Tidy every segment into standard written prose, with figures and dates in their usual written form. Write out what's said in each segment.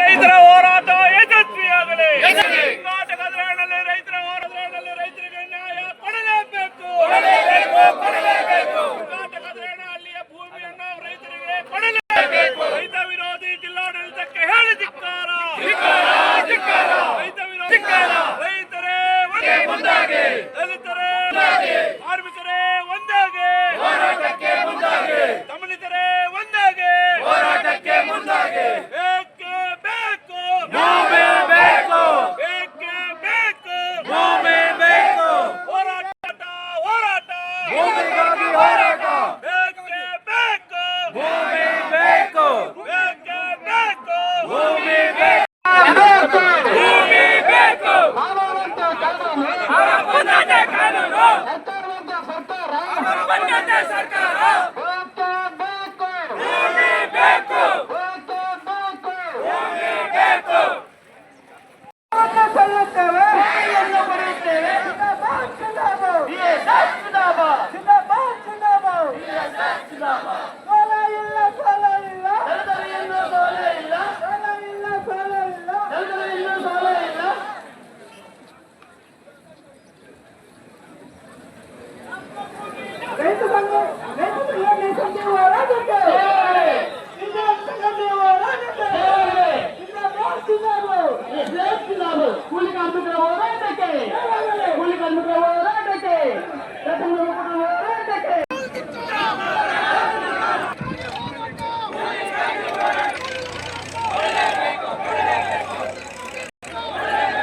ರೈತರ ಹೋರಾಟ ಯಶಸ್ವಿಯಾಗಲಿ. ಕರ್ನಾಟಕದ ರೈತರ ಹೋರಾಟದಲ್ಲಿ ರೈತರಿಗೆ ನ್ಯಾಯ ಕೊಡಲೇಬೇಕು. ಕರ್ನಾಟಕದ ಅಲ್ಲಿಯ ಭೂಮಿಯನ್ನು ರೈತರಿಗೆ ಕೊಡಲೇಬೇಕು. ರೈತ ವಿರೋಧಿ ಜಿಲ್ಲಾಡಳಿತಕ್ಕೆ ಹೇಳಿ ಧಿಕ್ಕಾರ. ರೈತ ವಿರೋಧಿ ರೈತರೇ ಒಂದಾಗಿ, ದಲಿತರೇ ಕಾರ್ಮಿಕರೇ ಒಂದಾಗಿ, ದಮನಿತರೇ ಒಂದಾಗಿ, ಹೋರಾಟಕ್ಕೆ ಮುಂದಾಗಿ. ಬೇಕೇ ಬೇಕು, ಭೂಮಿ ಬೇಕು, ಬೇಕೇ ಬೇಕು, ಭೂಮಿ ಬೇಕು. ಹೋರಾಟ ಹೋರಾಟ, ಭೂಮಿಗಾಗಿ ಹೋರಾಟ. ಬೇಕೇ ಬೇಕು, ಭೂಮಿ ಬೇಕು, ಬೇಕೇ ಬೇಕು, ಭೂಮಿ ಬೇಕು, ಭೂಮಿ ಬೇಕು. ಸರ್ಕಾರ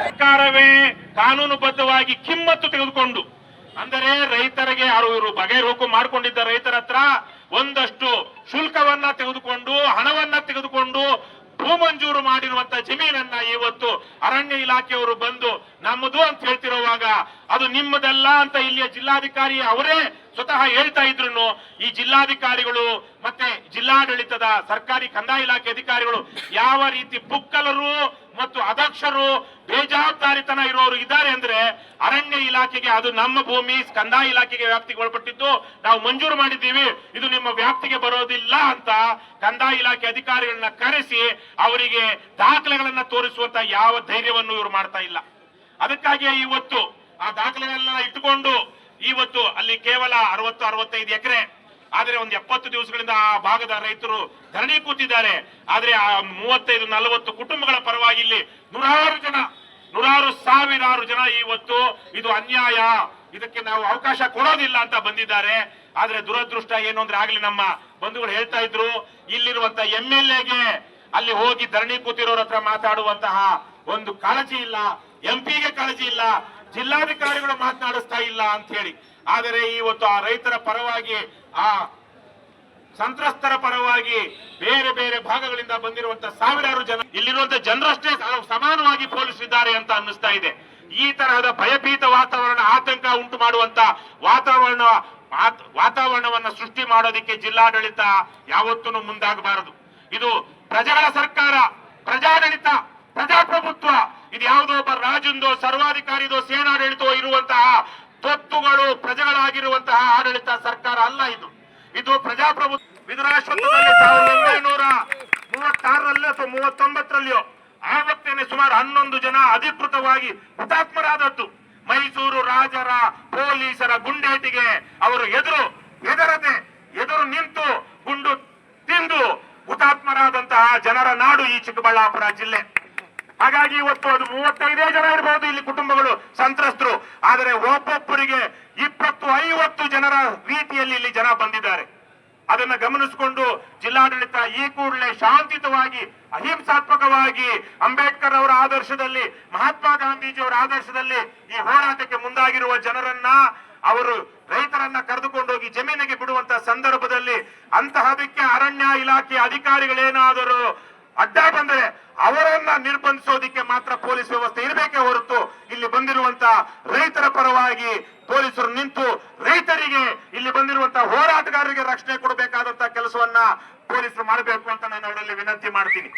ಸರ್ಕಾರವೇ ಕಾನೂನುಬದ್ಧವಾಗಿ ಕಿಮ್ಮತ್ತು ತೆಗೆದುಕೊಂಡು, ಅಂದರೆ ರೈತರಿಗೆ ಇವರು ಬಗೆಹರಿಕೆ ಮಾಡಿಕೊಂಡಿದ್ದ ರೈತರ ಹತ್ರ ಒಂದಷ್ಟು ಶುಲ್ಕವನ್ನ ತೆಗೆದುಕೊಂಡು, ಹಣವನ್ನ ತೆಗೆದುಕೊಂಡು ಭೂ ಮಂಜೂರು ಮಾಡಿರುವಂತ ಜಮೀನನ್ನ ಇವತ್ತು ಅರಣ್ಯ ಇಲಾಖೆಯವರು ಬಂದು ನಮ್ಮದು ಅಂತ ಹೇಳ್ತಿರುವಾಗ ಅದು ನಿಮ್ಮದಲ್ಲ ಅಂತ ಇಲ್ಲಿಯ ಜಿಲ್ಲಾಧಿಕಾರಿ ಅವರೇ ಸ್ವತಃ ಹೇಳ್ತಾ ಇದ್ರು. ಈ ಜಿಲ್ಲಾಧಿಕಾರಿಗಳು ಮತ್ತೆ ಜಿಲ್ಲಾಡಳಿತದ ಸರ್ಕಾರಿ ಕಂದಾಯ ಇಲಾಖೆ ಅಧಿಕಾರಿಗಳು ಯಾವ ರೀತಿ ಪುಕ್ಕಲರು ಮತ್ತು ಅದಕ್ಷರು ಬೇಜವಾಬ್ದಾರಿತನ ಇರೋರು ಇದ್ದಾರೆ ಅಂದ್ರೆ, ಅರಣ್ಯ ಇಲಾಖೆಗೆ ಅದು ನಮ್ಮ ಭೂಮಿ ಕಂದಾಯ ಇಲಾಖೆಗೆ ವ್ಯಾಪ್ತಿಗೆ ಒಳಪಟ್ಟಿದ್ದು, ನಾವು ಮಂಜೂರು ಮಾಡಿದ್ದೀವಿ, ಇದು ನಿಮ್ಮ ವ್ಯಾಪ್ತಿಗೆ ಬರೋದಿಲ್ಲ ಅಂತ ಕಂದಾಯ ಇಲಾಖೆ ಅಧಿಕಾರಿಗಳನ್ನ ಕರೆಸಿ ಅವರಿಗೆ ದಾಖಲೆಗಳನ್ನ ತೋರಿಸುವಂತ ಯಾವ ಧೈರ್ಯವನ್ನು ಇವರು ಮಾಡ್ತಾ ಇಲ್ಲ. ಅದಕ್ಕಾಗಿಯೇ ಇವತ್ತು ಆ ದಾಖಲೆಗಳನ್ನ ಇಟ್ಟುಕೊಂಡು ಇವತ್ತು ಅಲ್ಲಿ ಕೇವಲ 60-65 ಎಕರೆ, ಆದ್ರೆ ಒಂದು 70 ದಿವಸಗಳಿಂದ ಆ ಭಾಗದ ರೈತರು ಧರಣಿ ಕೂತಿದ್ದಾರೆ. ಆದ್ರೆ ಆ 35-40 ಕುಟುಂಬಗಳ ಪರವಾಗಿ ಇಲ್ಲಿ ನೂರಾರು ಸಾವಿರಾರು ಜನ ಇವತ್ತು ಇದು ಅನ್ಯಾಯ, ಇದಕ್ಕೆ ನಾವು ಅವಕಾಶ ಕೊಡೋದಿಲ್ಲ ಅಂತ ಬಂದಿದ್ದಾರೆ. ಆದ್ರೆ ದುರದೃಷ್ಟ ಏನು ಅಂದ್ರೆ, ಆಗ್ಲಿ ನಮ್ಮ ಬಂಧುಗಳು ಹೇಳ್ತಾ ಇದ್ರು, ಇಲ್ಲಿರುವಂತ MLA ಅಲ್ಲಿ ಹೋಗಿ ಧರಣಿ ಕೂತಿರೋರ ಹತ್ರ ಮಾತಾಡುವಂತಹ ಒಂದು ಕಾಳಜಿ ಇಲ್ಲ, MP ಗೆ ಕಾಳಜಿ ಇಲ್ಲ, ಜಿಲ್ಲಾಧಿಕಾರಿಗಳು ಮಾತನಾಡಿಸ್ತಾ ಇಲ್ಲ ಅಂತ ಹೇಳಿ. ಆದರೆ ಇವತ್ತು ಆ ರೈತರ ಪರವಾಗಿ, ಆ ಸಂತ್ರಸ್ತರ ಪರವಾಗಿ ಬೇರೆ ಬೇರೆ ಭಾಗಗಳಿಂದ ಬಂದಿರುವಂತಹ ಸಾವಿರಾರು ಜನ, ಇಲ್ಲಿರುವಂತಹ ಜನರಷ್ಟೇ ಸಮಾನವಾಗಿ ಪೊಲೀಸರಿದ್ದಾರೆ ಅಂತ ಅನ್ನಿಸ್ತಾ ಇದೆ. ಈ ತರಹದ ಭಯಭೀತ ವಾತಾವರಣ, ಆತಂಕ ಉಂಟು ಮಾಡುವಂತ ವಾತಾವರಣವನ್ನ ಸೃಷ್ಟಿ ಮಾಡೋದಕ್ಕೆ ಜಿಲ್ಲಾಡಳಿತ ಯಾವತ್ತೂ ಮುಂದಾಗಬಾರದು. ಇದು ಪ್ರಜೆಗಳ ಸರ್ಕಾರ, ಪ್ರಜಾಡಳಿತ, ಪ್ರಜಾಪ್ರಭುತ್ವ. ಇದು ಯಾವುದೋ ಒಬ್ಬ ರಾಜಂದೋ ಸರ್ವಾಧಿಕಾರಿದೋ ಸೇನಾಡಳಿತವೋ ಇರುವಂತಹ ತೊತ್ತುಗಳು ಪ್ರಜೆಗಳಾಗಿರುವಂತಹ ಆಡಳಿತ ಸರ್ಕಾರ ಅಲ್ಲ. ಇದು ಪ್ರಜಾಪ್ರಭುತ್ವ. ವಿಧುರಾಶ್ವತ್ಥದಲ್ಲಿ 1936ರಲ್ಲಿ ಅಥವಾ 39ರಲ್ಲಿಯೋ ಆವತ್ತೇನೆ ಸುಮಾರು 11 ಜನ ಅಧಿಕೃತವಾಗಿ ಹುತಾತ್ಮರಾದದ್ದು. ಮೈಸೂರು ರಾಜರ ಪೊಲೀಸರ ಗುಂಡೇಟಿಗೆ ಅವರು ಎದುರು ನಿಂತು ಗುಂಡು ತಿಂದು ಹುತಾತ್ಮರಾದಂತಹ ಜನರ ನಾಡು ಈ ಚಿಕ್ಕಬಳ್ಳಾಪುರ ಜಿಲ್ಲೆ. ಹಾಗಾಗಿ ಇವತ್ತು ಅದು 35 ಜನ ಇರಬಹುದು ಇಲ್ಲಿ ಕುಟುಂಬಗಳು ಸಂತ್ರಸ್ತರು, ಆದರೆ ಒಬ್ಬೊಬ್ಬರಿಗೆ 20-50 ಜನರ ರೀತಿಯಲ್ಲಿ ಇಲ್ಲಿ ಜನ ಬಂದಿದ್ದಾರೆ. ಅದನ್ನ ಗಮನಿಸಿಕೊಂಡು ಜಿಲ್ಲಾಡಳಿತ ಈ ಕೂಡಲೇ ಶಾಂತಿಯುತವಾಗಿ, ಅಹಿಂಸಾತ್ಮಕವಾಗಿ ಅಂಬೇಡ್ಕರ್ ಅವರ ಆದರ್ಶದಲ್ಲಿ, ಮಹಾತ್ಮ ಗಾಂಧೀಜಿಯವರ ಆದರ್ಶದಲ್ಲಿ ಈ ಹೋರಾಟಕ್ಕೆ ಮುಂದಾಗಿರುವ ಜನರನ್ನ, ಅವರು ರೈತರನ್ನ ಕರೆದುಕೊಂಡೋಗಿ ಜಮೀನಿಗೆ ಬಿಡುವಂತ ಸಂದರ್ಭದಲ್ಲಿ ಅಂತಹದಕ್ಕೆ ಅರಣ್ಯ ಇಲಾಖೆ ಅಧಿಕಾರಿಗಳೇನಾದರೂ ಅಡ್ಡ ಬಂದರೆ ಅವರನ್ನ ನಿರ್ಬಂಧಿಸೋದಿಕ್ಕೆ ಮಾತ್ರ ಪೊಲೀಸ್ ವ್ಯವಸ್ಥೆ ಇರಬೇಕೇ ಹೊರತು, ಇಲ್ಲಿ ಬಂದಿರುವಂತ ರೈತರ ಪರವಾಗಿ ಪೊಲೀಸರು ನಿಂತು ರೈತರಿಗೆ, ಇಲ್ಲಿ ಬಂದಿರುವಂತ ಹೋರಾಟಗಾರರಿಗೆ ರಕ್ಷಣೆ ಕೊಡಬೇಕಾದಂತ ಕೆಲಸವನ್ನ ಪೊಲೀಸರು ಮಾಡಬೇಕು ಅಂತ ನಾನು ಅವರಲ್ಲಿ ವಿನಂತಿ ಮಾಡ್ತೀನಿ.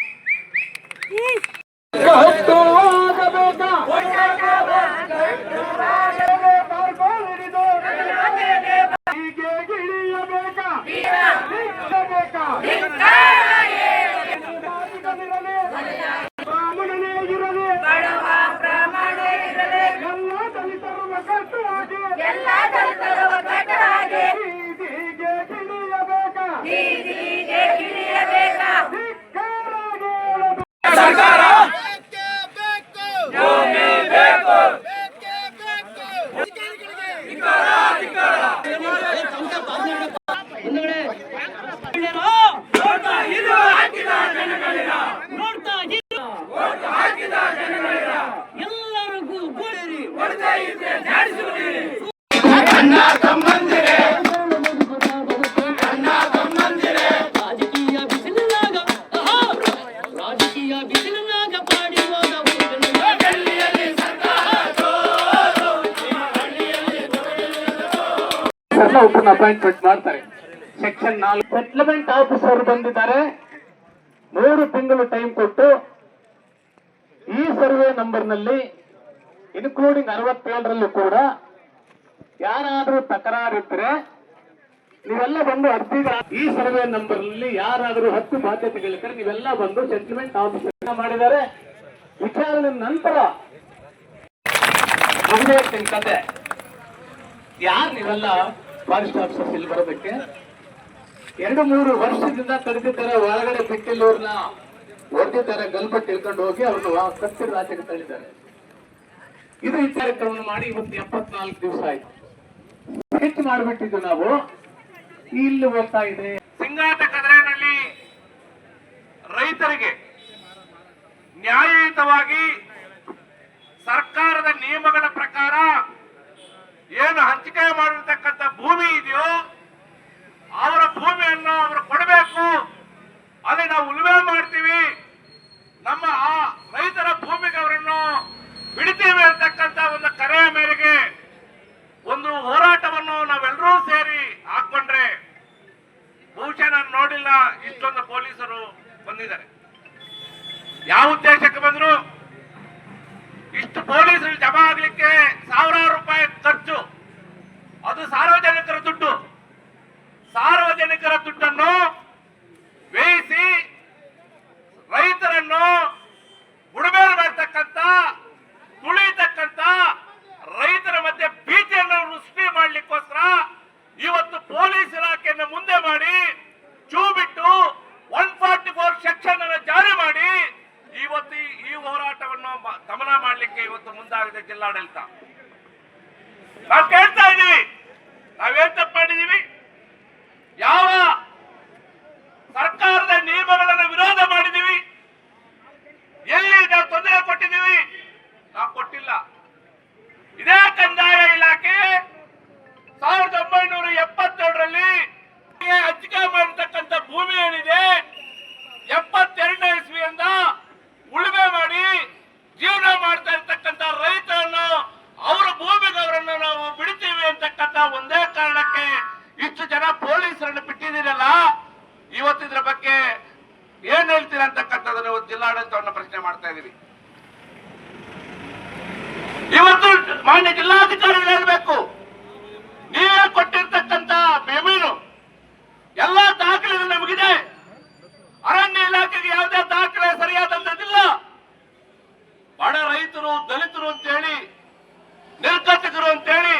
ಎಲ್ಲ ದಲಿತರ ಒಗ್ಗಟ್ಟಾಗಿ ಬೀದಿಗೆ ಕಿಳಿಯಬೇಕಾ ಸರ್ಕಾರ ಎಲ್ಲರಿಗೂ ಅಣ್ಣ ತಮ್ಮಂದಿರೇ ರಾಜಕೀಯ ಬಿಸಿಲಿನಾಗ ಪಾಡಿವಾದ ಒಬ್ಬರನ್ನ ಅಪಾಯಿಂಟ್ಮೆಂಟ್ ಮಾಡ್ತಾರೆ. ಸೆಕ್ಷನ್ 4 ಸೆಟ್ಲ್ಮೆಂಟ್ ಆಫೀಸರ್ ಬಂದಿದ್ದಾರೆ. 3 ತಿಂಗಳು ಟೈಮ್ ಕೊಟ್ಟು ಈ ಸರ್ವೆ ನಂಬರ್ ನಲ್ಲಿ ಇನ್ಕ್ಲೂಡಿಂಗ್ 67ರಲ್ಲೂ ಕೂಡ ಯಾರಾದ್ರೂ ತಕರಾರಿದ್ರೆ ನೀವೆಲ್ಲ ಬಂದು ಅರ್ಜಿಗ ಈ ಸರ್ವೆ ನಂಬರ್ ನಲ್ಲಿ ಯಾರಾದ್ರೂ 10 ಬಾಧ್ಯತೆಗಳಿದ್ರೆ ನೀವೆಲ್ಲ ಬಂದು ಸೆಟ್ಲ್ಮೆಂಟ್ ಆಫೀಸರ್ ಮಾಡಿದ್ದಾರೆ. ವಿಚಾರಣೆ ನಂತರ ಕತೆ ಯಾರು ನೀವೆಲ್ಲ ಫಾರೆಸ್ಟ್ ಆಫೀಸರ್ಸ್ ಇಲ್ಲಿ ಬರೋದಕ್ಕೆ 2-3 ವರ್ಷದಿಂದ ತಡೆದಿದ್ದಾರೆ. ಒಳಗಡೆ ಬಿಟ್ಟಿಲ್ಲವ್ರನ್ನ ಹೊಡೆದಿದ್ದಾರೆ, ಗಲ್ಬಟ್ಟು ತಿಳ್ಕೊಂಡು ಹೋಗಿ ಅವ್ರನ್ನ ಕತ್ತಿರ ರಾಜ್ಯಕ್ಕೆ ತಳ್ಳಿದ್ದಾರೆ. ಇದು ಈ ಕಾರ್ಯಕ್ರಮವನ್ನು ಮಾಡಿ ಇವತ್ತು 74 ದಿವಸ ಆಯ್ತು. ಹೆಚ್ಚು ಮಾಡಿಬಿಟ್ಟಿದ್ದು ನಾವು ಇಲ್ಲಿ ಹೋಗ್ತಾ ಇದೆ. ಸಿಂಗಾಟ ಕದರಿನಲ್ಲಿ ರೈತರಿಗೆ ನ್ಯಾಯಯುತವಾಗಿ ಸರ್ಕಾರದ ನಿಯಮಗಳ ಪ್ರಕಾರ ಏನು ಹಂಚಿಕೆ ಮಾಡಿರ್ತಕ್ಕಂಥ ಭೂಮಿ ಇದೆಯೋ ಅವರ ಭೂಮಿಯನ್ನು ಅವರು ಕೊಡಬೇಕು. ಅಲ್ಲಿ ನಾವು ಉಳುಮೆ ಮಾಡ್ತೀವಿ, ನಮ್ಮ ಆ ರೈತರ ಭೂಮಿಗೆ ಅವರನ್ನು ಬಿಡ್ತೀವಿ ಅಂತಕ್ಕಂಥ ಒಂದು ಕರೆಯ ಮೇರೆಗೆ ಒಂದು ಹೋರಾಟವನ್ನು ನಾವೆಲ್ಲರೂ ಸೇರಿ ಹಾಕೊಂಡ್ರೆ ಬಹುಶಃ ನಾನು ನೋಡಿಲ್ಲ ಇಷ್ಟೊಂದು ಪೊಲೀಸರು ಬಂದಿದ್ದಾರೆ. ಯಾವ ಉದ್ದೇಶಕ್ಕೆ ಬಂದ್ರು? ಇಷ್ಟು ಪೊಲೀಸರು ಜಮಾ ಆಗ್ಲಿಕ್ಕೆ ಸಾವಿರಾರು ರೂಪಾಯಿ ಖರ್ಚು, ಅದು ಸಾರ್ವಜನಿಕರ ದುಡ್ಡು. ಸಾರ್ವಜನಿಕರ ದುಡ್ಡನ್ನು ಬೇಯಿಸಿ ರೈತರನ್ನು ಉಡುಮೇಲು ಮಾಡ್ತಕ್ಕಂಥ, ತುಳಿತಕ್ಕಂಥ, ರೈತರ ಮಧ್ಯೆ ಭೀತಿಯನ್ನು ಸೃಷ್ಟಿ ಮಾಡ್ಲಿಕ್ಕೋಸ್ಕರ ಇವತ್ತು ಪೊಲೀಸ್ ಇಲಾಖೆಯನ್ನು ಮುಂದೆ ಮಾಡಿ ಚೂ ಬಿಟ್ಟು 144 ಸೆಕ್ಷನ್ ಅನ್ನು ಜಾರಿ ಮಾಡಿ ಇವತ್ತು ಈ ಹೋರಾಟವನ್ನು ದಮನ ಮಾಡಲಿಕ್ಕೆ ಇವತ್ತು ಮುಂದಾಗಿದೆ ಜಿಲ್ಲಾಡಳಿತ. ನಾವು ಕೇಳ್ತಾ ಇದ್ದೀವಿ, ನಾವೇನ್ ತಪ್ಪು ಮಾಡಿದೀವಿ? ಯಾವ ಸರ್ಕಾರದ ನಿಯಮಗಳನ್ನು ವಿರೋಧ ಮಾಡಿದೀವಿ? ಎಲ್ಲಿ ನಾವು ತೊಂದರೆ ಕೊಟ್ಟಿದ್ದೀವಿ? ನಾವು ಕೊಟ್ಟಿಲ್ಲ. ಇದೇ ಕಂದಾಯ ಇಲಾಖೆ 1972ರಲ್ಲಿ ಹಂಚಿಕೆ ಮಾಡಿರ್ತಕ್ಕಂಥ ಭೂಮಿ ಏನಿದೆ 72ನೇ ಇಸ್ವಿಯಿಂದ ಉಳುಮೆ ಮಾಡಿ ಜೀವನ ಮಾಡ್ತಾ ಇರ್ತಕ್ಕಂಥ ರೈತರನ್ನು ಅವರ ಭೂಮಿಗೆ ಅವರನ್ನು ನಾವು ಬಿಡ್ತೀವಿ ಅಂತಕ್ಕಂಥ ಒಂದೇ ಕಾರಣಕ್ಕೆ ಇಷ್ಟು ಜನ ಪೊಲೀಸರನ್ನು ಬಿಟ್ಟಿದ್ದೀರಲ್ಲ, ಇವತ್ತು ಇದ್ರ ಬಗ್ಗೆ ಏನ್ ಹೇಳ್ತೀರಾ ಅಂತಕ್ಕಂಥದ್ದನ್ನು ಜಿಲ್ಲಾಡಳಿತವನ್ನು ಪ್ರಶ್ನೆ ಮಾಡ್ತಾ ಇದೀವಿ. ಇವತ್ತು ಮಾನ್ಯ ಜಿಲ್ಲಾಧಿಕಾರಿಗಳು ಹೇಳ್ಬೇಕು, ನೀವೇ ಕೊಟ್ಟಿರ್ತಕ್ಕಂಥ ಜಮೀನು ಎಲ್ಲ ದಾಖಲೆ ನಮಗಿದೆ. ಅರಣ್ಯ ಇಲಾಖೆಗೆ ಯಾವುದೇ ದಾಖಲೆ ಸರಿಯಾದಂತದಿಲ್ಲ. ಬಡ ರೈತರು, ದಲಿತರು ಅಂತೇಳಿ, ನಿರ್ಗತಿಕರು ಅಂತೇಳಿ,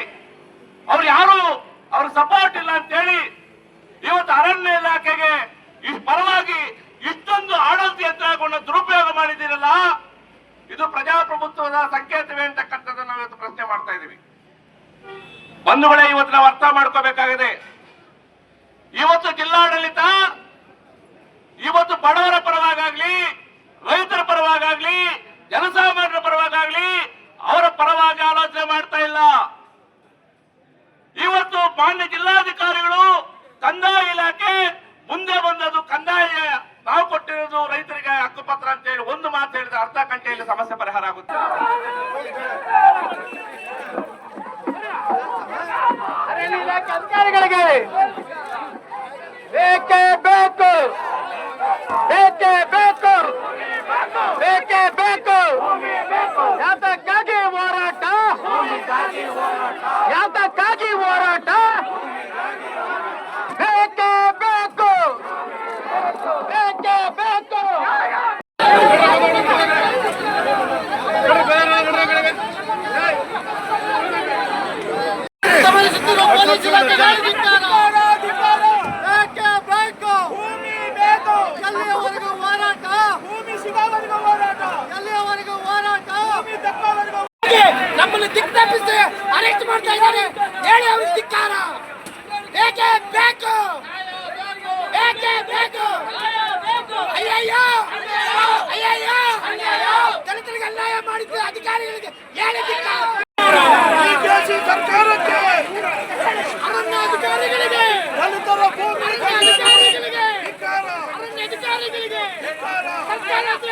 ಅವ್ರು ಯಾರು ಅವ್ರ ಸಪೋರ್ಟ್ ಇಲ್ಲ ಅಂತೇಳಿ ಇವತ್ತು ಅರಣ್ಯ ಇಲಾಖೆಗೆ ಪರವಾಗಿ ಇಷ್ಟೊಂದು ಆಡಳಿತ ಯಂತ್ರವನ್ನು ದುರುಪಯೋಗ ಮಾಡಿದ್ದೀರಲ್ಲ, ಇದು ಪ್ರಜಾಪ್ರಭುತ್ವದ ಸಂಕೇತವೇ ಅಂತಕ್ಕಂಥದ್ದನ್ನು ನಾವು ಇವತ್ತು ಪ್ರಶ್ನೆ ಮಾಡ್ತಾ ಇದ್ದೀವಿ. ಬಂಧುಗಳೇ, ಇವತ್ತು ನಾವು ಅರ್ಥ ಮಾಡ್ಕೋಬೇಕಾಗಿದೆ. ಇವತ್ತು ಜಿಲ್ಲಾಡಳಿತ ಇವತ್ತು ಬಡವರ ಪರವಾಗಲಿ, ರೈತರ ಪರವಾಗಲಿ, ಜನಸಾಮಾನ್ಯರ ಪರವಾಗಲಿ ಅವರ ಪರವಾಗಿ ಆಲೋಚನೆ ಮಾಡ್ತಾ ಇಲ್ಲ. ಇವತ್ತು ಮಾನ್ಯ ಜಿಲ್ಲಾಧಿಕಾರಿಗಳು, ಕಂದಾಯ ಇಲಾಖೆ ಮುಂದೆ ಬಂದದು ಕಂದಾಯ ನಾವು ಕೊಟ್ಟಿರೋದು ರೈತರಿಗೆ ಹಕ್ಕುಪತ್ರ ಅಂತ ಹೇಳಿ ಒಂದು ಮಾತು ಹೇಳಿದ್ರೆ ಅರ್ಧ ಗಂಟೆಯಲ್ಲಿ ಸಮಸ್ಯೆ ಪರಿಹಾರ ಆಗುತ್ತೆ. ಅರಣ್ಯ ಇಲಾಖೆ ಅಧಿಕಾರಿಗಳಿಗೆ ಬೇಕೇ ಬೇಕು, ಬೇಕೇ ಬೇಕು, ಬೇಕೇ ಬೇಕು. ಯಾತಕ್ಕಾಗಿ ಹೋರಾಟ? ಯಾತಕ್ಕಾಗಿ ಹೋರಾಟ? ಬೇಕೇ ಬೇಕು, ಬೇಕೇ ಬೇಕು. ಬೇಕು ಬೇಕೇ ಬೇಕು ಅಯ್ಯಯ್ಯೋ ಅಯ್ಯಯ್ಯೋ ದಲಿತರಿಗೆ ಅನ್ಯಾಯ ಮಾಡಿದ ಅಧಿಕಾರಿಗಳಿಗೆ ಹೇಳಿದ್ದಿಲ್ಲ ಈ ದೇಶಿ ಸರ್ಕಾರಕ್ಕೆ ಅರಣ್ಯಾಧಿಕಾರಿಗಳಿಗೆ ದಲಿತರ ಭೂಮಿ ಅಧಿಕಾರಿಗಳಿಗೆ ಅರಣ್ಯಾಧಿಕಾರಿಗಳಿಗೆ ಸರ್ಕಾರ